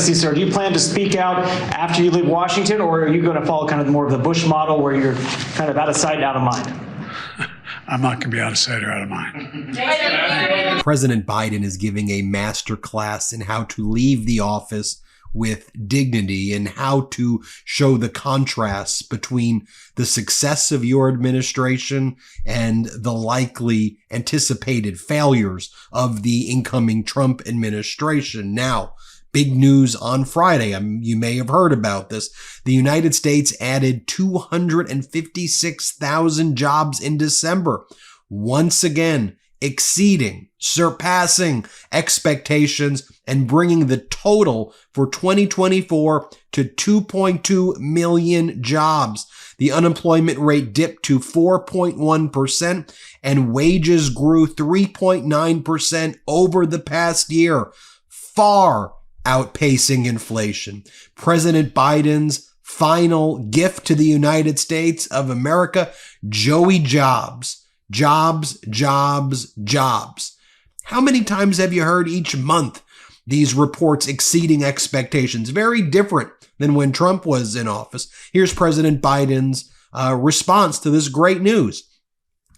see, sir, do you plan to speak out after you leave Washington, or are you going to follow kind of more of the Bush model where you're kind of out of sight, out of mind? I'm not going to be out of sight or out of mind. President Biden is giving a master class in how to leave the office with dignity and how to show the contrasts between the success of your administration and the likely anticipated failures of the incoming Trump administration. Now, big news on Friday. You may have heard about this. The United States added 256,000 jobs in December, once again surpassing expectations and bringing the total for 2024 to 2.2 million jobs. The unemployment rate dipped to 4.1% and wages grew 3.9% over the past year, far outpacing inflation. President Biden's final gift to the United States of America, Joey Jobs. Jobs, jobs, jobs. How many times have you heard each month these reports exceeding expectations? Very different than when Trump was in office. Here's President Biden's response to this great news.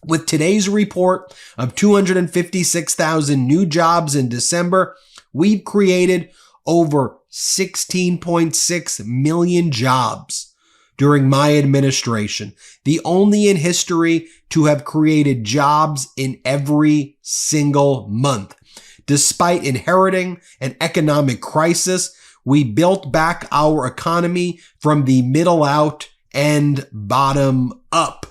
With today's report of 256,000 new jobs in December, we've created over 16.6 million jobs during my administration, the only in history to have created jobs in every single month. Despite inheriting an economic crisis, we built back our economy from the middle out and bottom up.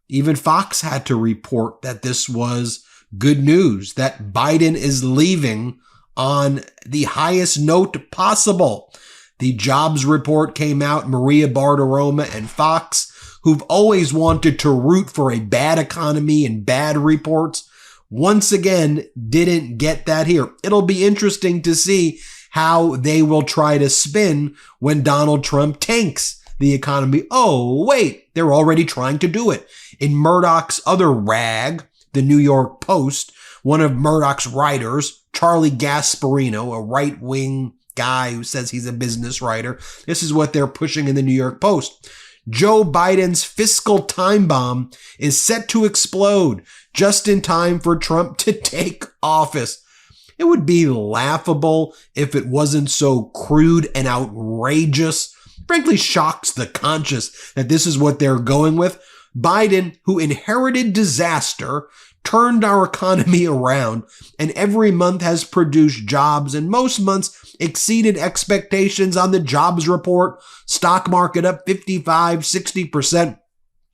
Even Fox had to report that this was good news, that Biden is leaving on the highest note possible. The jobs report came out. Maria Bartiromo and Fox, who've always wanted to root for a bad economy and bad reports, once again didn't get that here. It'll be interesting to see how they will try to spin when Donald Trump tanks the economy. Oh, wait, they're already trying to do it. In Murdoch's other rag, the New York Post, one of Murdoch's writers, Charlie Gasparino, a right-wing guy who says he's a business writer. This is what they're pushing in the New York Post. Joe Biden's fiscal time bomb is set to explode just in time for Trump to take office. It would be laughable if it wasn't so crude and outrageous. Frankly, shocks the conscious that this is what they're going with. Biden, who inherited disaster, turned our economy around, and every month has produced jobs, and most months exceeded expectations on the jobs report. Stock market up 55-60%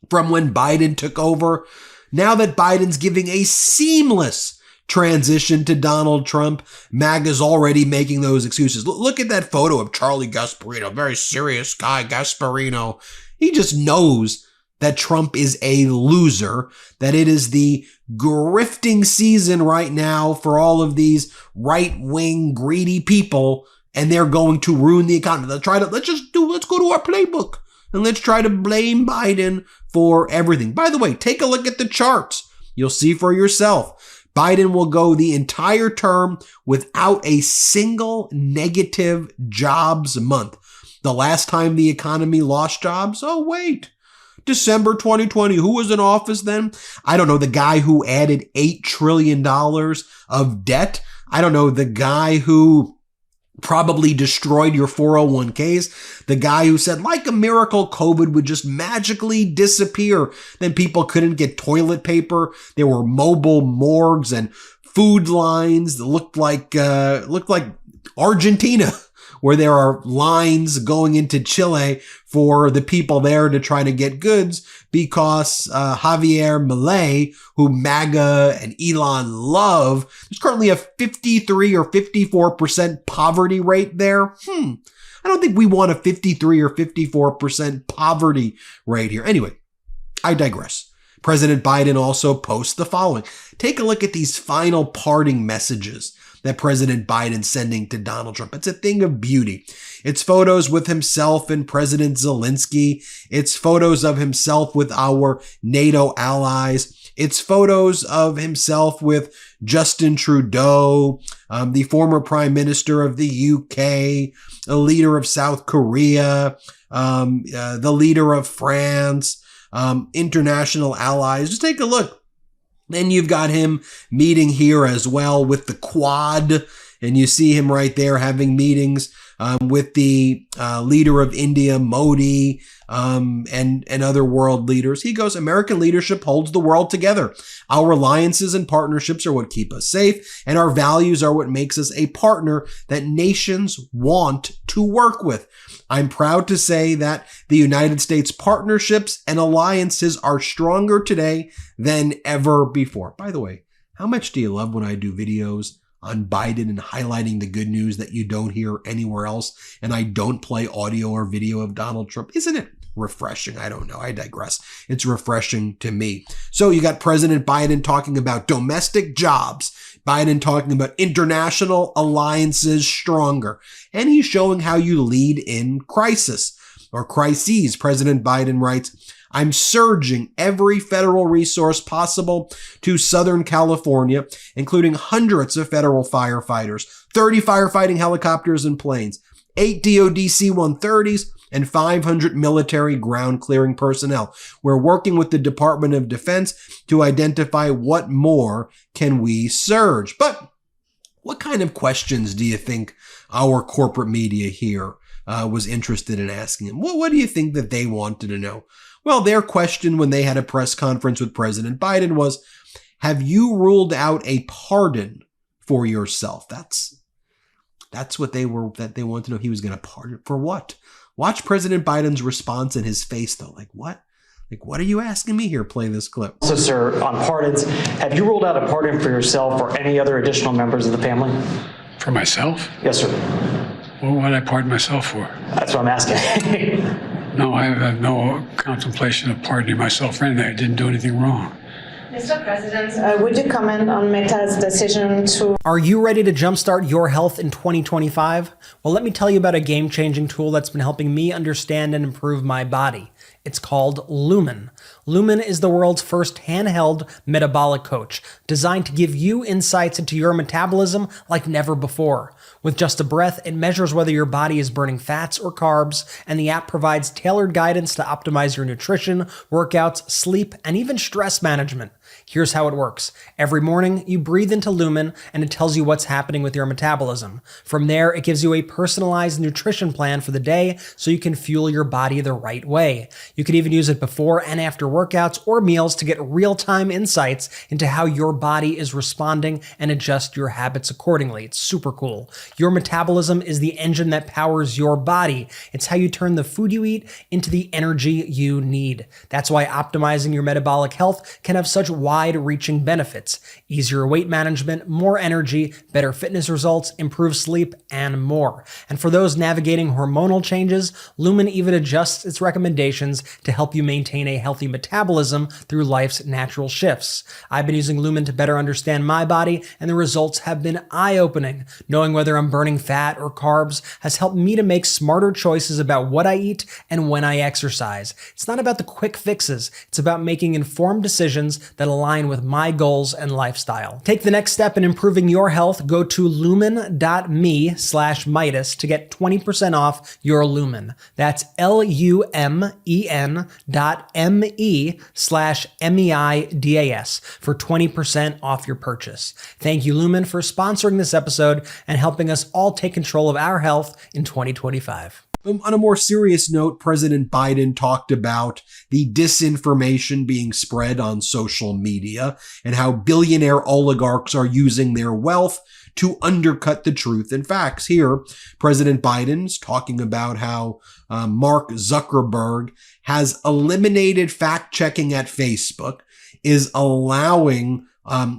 from when Biden took over. Now that Biden's giving a seamless transition to Donald Trump, MAGA's already making those excuses. Look at that photo of Charlie Gasparino, very serious guy, Gasparino. He just knows that Trump is a loser, that it is the grifting season right now for all of these right-wing greedy people, and they're going to ruin the economy. Let's go to our playbook and let's try to blame Biden for everything. By the way, take a look at the charts. You'll see for yourself. Biden will go the entire term without a single negative jobs month. The last time the economy lost jobs? Oh, wait. December 2020. Who was in office then? I don't know. The guy who added $8 trillion of debt. I don't know. The guy who probably destroyed your 401ks. The guy who said, like a miracle, COVID would just magically disappear. Then people couldn't get toilet paper. There were mobile morgues and food lines that looked like Argentina, where there are lines going into Chile for the people there to try to get goods because Javier Milei, who MAGA and Elon love, there's currently a 53 or 54% poverty rate there. I don't think we want a 53 or 54% poverty rate here. Anyway, I digress. President Biden also posts the following. Take a look at these final parting messages that President Biden's sending to Donald Trump. It's a thing of beauty. It's photos with himself and President Zelensky. It's photos of himself with our NATO allies. It's photos of himself with Justin Trudeau, the former Prime Minister of the UK, the leader of South Korea, the leader of France, international allies. Just take a look. Then you've got him meeting here as well with the Quad, and you see him right there having meetings with the leader of India, Modi, and other world leaders. He goes, American leadership holds the world together. Our alliances and partnerships are what keep us safe, and our values are what makes us a partner that nations want to work with. I'm proud to say that the United States partnerships and alliances are stronger today than ever before. By the way, how much do you love when I do videos on Biden and highlighting the good news that you don't hear anywhere else, and I don't play audio or video of Donald Trump? Isn't it refreshing? I don't know. I digress. It's refreshing to me. So you got President Biden talking about domestic jobs, Biden talking about international alliances stronger, and he's showing how you lead in crisis or crises. President Biden writes, I'm surging every federal resource possible to Southern California, including hundreds of federal firefighters, 30 firefighting helicopters and planes, 8 DoD C-130s, and 500 military ground clearing personnel. We're working with the Department of Defense to identify what more can we surge. But what kind of questions do you think our corporate media here was interested in asking him? What do you think that they wanted to know? Well, their question when they had a press conference with President Biden was, have you ruled out a pardon for yourself? That's what they wanted to know. He was going to pardon for what? Watch President Biden's response in his face, though. Like, what? Like, what are you asking me here? Play this clip. So, sir, on pardons, have you ruled out a pardon for yourself or any other additional members of the family? For myself? Yes, sir. What would I pardon myself for? That's what I'm asking. No, I have no contemplation of pardoning myself for anything. I didn't do anything wrong. Mr. President, would you comment on Meta's decision to... Are you ready to jumpstart your health in 2025? Well, let me tell you about a game-changing tool that's been helping me understand and improve my body. It's called Lumen. Lumen is the world's first handheld metabolic coach, designed to give you insights into your metabolism like never before. With just a breath, it measures whether your body is burning fats or carbs, and the app provides tailored guidance to optimize your nutrition, workouts, sleep, and even stress management. Here's how it works. Every morning, you breathe into Lumen, and it tells you what's happening with your metabolism. From there, it gives you a personalized nutrition plan for the day so you can fuel your body the right way. You can even use it before and after workouts or meals to get real-time insights into how your body is responding and adjust your habits accordingly. It's super cool. Your metabolism is the engine that powers your body. It's how you turn the food you eat into the energy you need. That's why optimizing your metabolic health can have such wide-reaching benefits. Easier weight management, more energy, better fitness results, improved sleep, and more. And for those navigating hormonal changes, Lumen even adjusts its recommendations to help you maintain a healthy metabolism through life's natural shifts. I've been using Lumen to better understand my body, and the results have been eye-opening. Knowing whether I'm burning fat or carbs has helped me to make smarter choices about what I eat and when I exercise. It's not about the quick fixes. It's about making informed decisions that align with my goals and lifestyle. Take the next step in improving your health. Go to lumen.me/Meidas to get 20% off your Lumen. That's lumen.me/MEIDAS for 20% off your purchase. Thank you, Lumen, for sponsoring this episode and helping us all take control of our health in 2025. On a more serious note, President Biden talked about the disinformation being spread on social media and how billionaire oligarchs are using their wealth to undercut the truth and facts. Here, President Biden's talking about how Mark Zuckerberg has eliminated fact-checking at Facebook, is allowing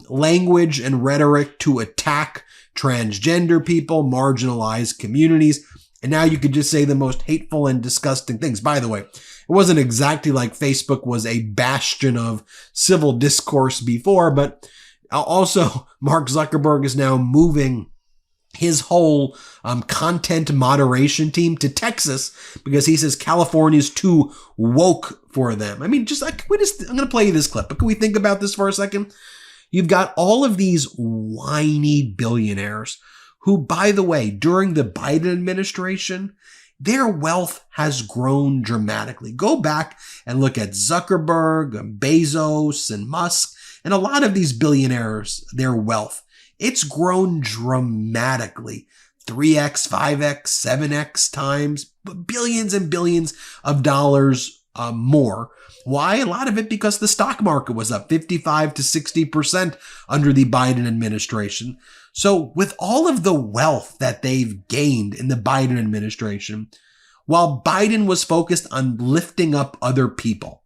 language and rhetoric to attack transgender people, marginalized communities. And now you could just say the most hateful and disgusting things. By the way, it wasn't exactly like Facebook was a bastion of civil discourse before, but also Mark Zuckerberg is now moving his whole content moderation team to Texas because he says California is too woke for them. I mean, just like, I'm going to play you this clip, but can we think about this for a second? You've got all of these whiny billionaires who, by the way, during the Biden administration, their wealth has grown dramatically. Go back and look at Zuckerberg and Bezos and Musk and a lot of these billionaires, their wealth. It's grown dramatically. 3x, 5x, 7x times, billions and billions of dollars more. Why? A lot of it because the stock market was up 55 to 60% under the Biden administration. So with all of the wealth that they've gained in the Biden administration, while Biden was focused on lifting up other people,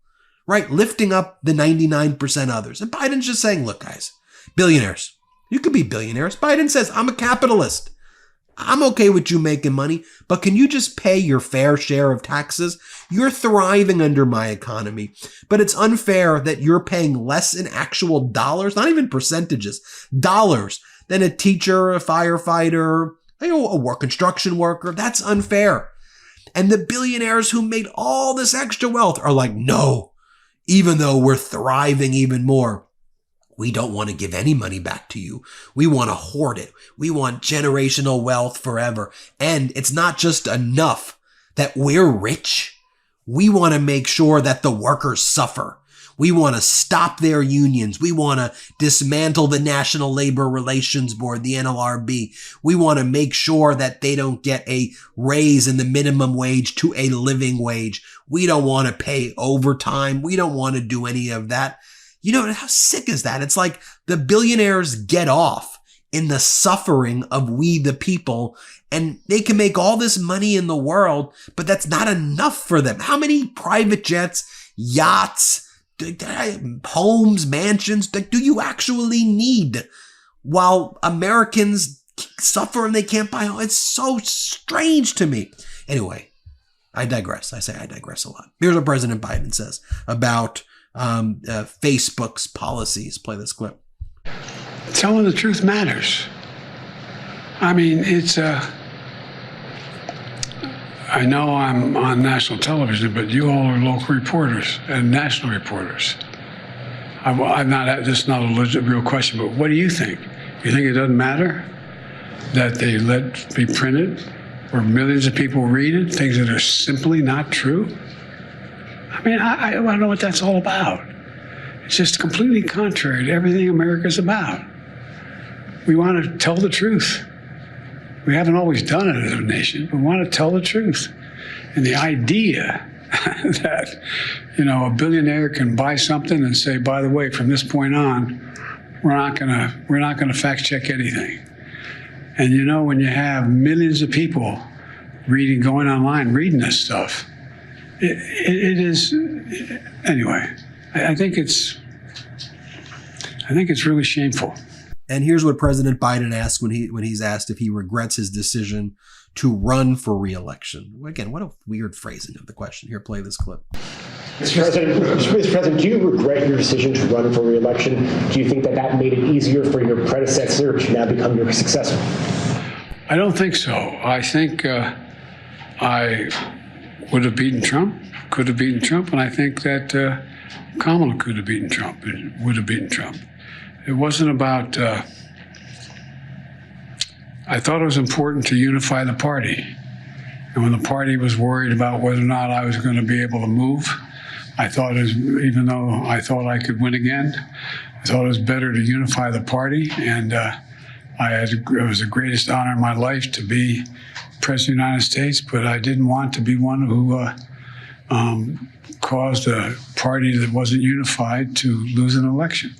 right? Lifting up the 99% others. And Biden's just saying, look, guys, billionaires, you could be billionaires. Biden says, I'm a capitalist. I'm okay with you making money, but can you just pay your fair share of taxes? You're thriving under my economy, but it's unfair that you're paying less in actual dollars, not even percentages, dollars, than a teacher, a firefighter, a construction worker. That's unfair. And the billionaires who made all this extra wealth are like, no, even though we're thriving even more, we don't want to give any money back to you. We want to hoard it. We want generational wealth forever. And it's not just enough that we're rich. We want to make sure that the workers suffer. We want to stop their unions. We want to dismantle the National Labor Relations Board, the NLRB. We want to make sure that they don't get a raise in the minimum wage to a living wage. We don't want to pay overtime. We don't want to do any of that. You know, how sick is that? It's like the billionaires get off in the suffering of we the people, and they can make all this money in the world, but that's not enough for them. How many private jets, yachts, homes, mansions do you actually need while Americans suffer and they can't buy homes? It's so strange to me. Anyway, I digress. I digress a lot. Here's what President Biden says about Facebook's policies. Play this clip. Telling the truth matters. I mean, I know I'm on national television, but you all are local reporters and national reporters. I'm not, this is not a real question, but what do you think? You think it doesn't matter that they let be printed or millions of people read it, things that are simply not true? I mean, I don't know what that's all about. It's just completely contrary to everything America's about. We want to tell the truth. We haven't always done it as a nation, but we want to tell the truth. And the idea that, a billionaire can buy something and say, by the way, from this point on, we're not gonna fact check anything. And when you have millions of people going online, reading this stuff, it is, anyway, I think it's really shameful. And here's what President Biden asked when he's asked if he regrets his decision to run for re-election. Again, what a weird phrasing of the question. Here, play this clip. Mr. President, do you regret your decision to run for re-election? Do you think that made it easier for your predecessor to now become your successor? I don't think so. I think I would have beaten Trump, could have beaten Trump, and I think that Kamala could have beaten Trump and would have beaten Trump. It wasn't about, I thought it was important to unify the party. And when the party was worried about whether or not I was going to be able to move, I thought even though I thought I could win again, I thought it was better to unify the party. And it was the greatest honor in my life to be President of the United States, but I didn't want to be one who caused a party that wasn't unified to lose an election.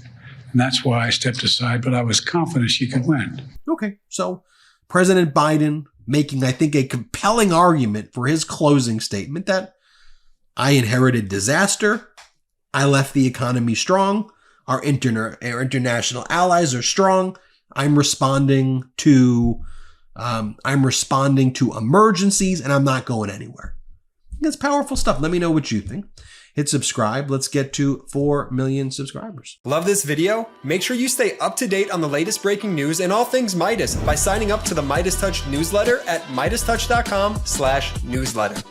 And that's why I stepped aside, but I was confident she could win. Okay, so President Biden making, I think, a compelling argument for his closing statement that I inherited disaster, I left the economy strong, our international allies are strong, I'm responding to emergencies, and I'm not going anywhere. That's powerful stuff. Let me know what you think. Hit subscribe. Let's get to 4 million subscribers. Love this video? Make sure you stay up to date on the latest breaking news and all things Midas by signing up to the MeidasTouch newsletter at MeidasTouch.com/newsletter.